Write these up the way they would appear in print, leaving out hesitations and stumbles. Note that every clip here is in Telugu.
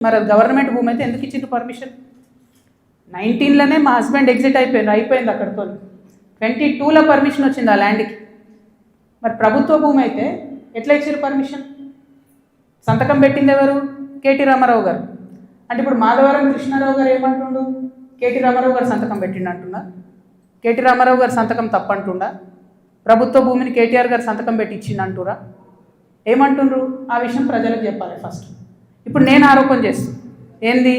మరి గవర్నమెంట్ భూమి అయితే ఎందుకు ఇచ్చిండ్రు పర్మిషన్? 19లోనే మా హస్బెండ్ ఎగ్జిట్ అయిపోయింది అక్కడితో. 22లో పర్మిషన్ వచ్చింది ఆ ల్యాండ్కి. మరి ప్రభుత్వ భూమి అయితే ఎట్లా ఇచ్చారు పర్మిషన్? సంతకం పెట్టింది ఎవరు? కేటీ రామారావు గారు. అంటే ఇప్పుడు మాధవరం కృష్ణారావు గారు ఏమంటుండు? కేటీ రామారావు గారు సంతకం పెట్టిండు అంటున్నా. కేటీ రామారావు గారు సంతకం తప్పంటుండా? ప్రభుత్వ భూమిని కేటీఆర్ గారు సంతకం పెట్టి ఇచ్చిండు అంటురా? ఏమంటుండ్రు? ఆ విషయం ప్రజలకు చెప్పాలి ఫస్ట్. ఇప్పుడు నేను ఆరోపణ చేస్తాను ఏంది,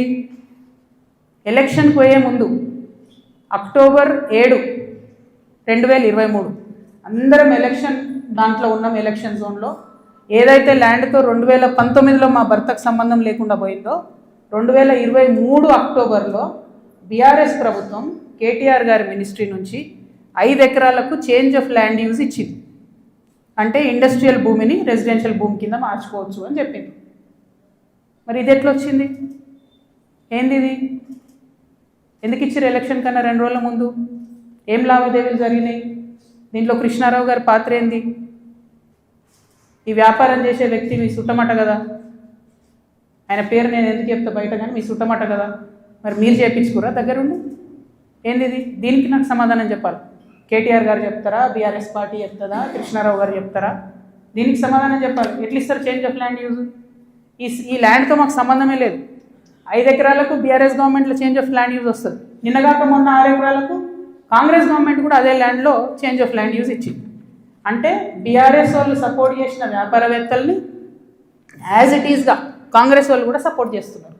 ఎలక్షన్కి పోయే ముందు అక్టోబర్ 7, 2023 అందరం ఎలక్షన్ దాంట్లో ఉన్నాం. ఎలక్షన్ జోన్లో ఏదైతే ల్యాండ్తో 2019లో మా భర్తకు సంబంధం లేకుండా పోయిందో 2023 అక్టోబర్లో బీఆర్ఎస్ ప్రభుత్వం కేటీఆర్ గారి మినిస్ట్రీ నుంచి 5 ఎకరాలకు చేంజ్ ఆఫ్ ల్యాండ్ యూజ్ ఇచ్చింది. అంటే ఇండస్ట్రియల్ భూమిని రెసిడెన్షియల్ భూమి కింద మార్చుకోవచ్చు అని చెప్పింది. మరి ఇది ఎట్లా వచ్చింది? ఏంది ఇది? ఎందుకు ఇచ్చారు ఎలక్షన్ కన్నా 2 రోజుల ముందు? ఏం లావాదేవీలు జరిగినాయి? దీంట్లో కృష్ణారావు గారి పాత్ర ఏంది? ఈ వ్యాపారం చేసే వ్యక్తి మీ సుట్టమట కదా, ఆయన పేరు నేను ఎందుకు చెప్తా బయట, కానీ మీ సుట్టమట కదా. మరి మీరు చేయించుకురా దగ్గరుండి? ఏంది ఇది? దీనికి నాకు సమాధానం చెప్పాలి. కేటీఆర్ గారు చెప్తారా, బీఆర్ఎస్ పార్టీ చెప్తుందా, కృష్ణారావు గారు చెప్తారా? దీనికి సమాధానం చెప్పాలి. ఎట్లా ఇస్తారు చేంజ్ ఆఫ్ ల్యాండ్ యూజ్? ఈ ల్యాండ్తో మాకు సంబంధమే లేదు. 5 ఎకరాలకు బీఆర్ఎస్ గవర్నమెంట్లో చేంజ్ ఆఫ్ ల్యాండ్ యూజ్ వస్తుంది. నిన్నగాక మొన్న 6 ఎకరాలకు కాంగ్రెస్ గవర్నమెంట్ కూడా అదే ల్యాండ్లో చేంజ్ ఆఫ్ ల్యాండ్ యూజ్ ఇచ్చింది. అంటే బీఆర్ఎస్ వాళ్ళు సపోర్ట్ చేసిన వ్యాపారవేత్తల్ని యాజ్ ఇట్ ఈస్గా కాంగ్రెస్ వాళ్ళు కూడా సపోర్ట్ చేస్తున్నారు.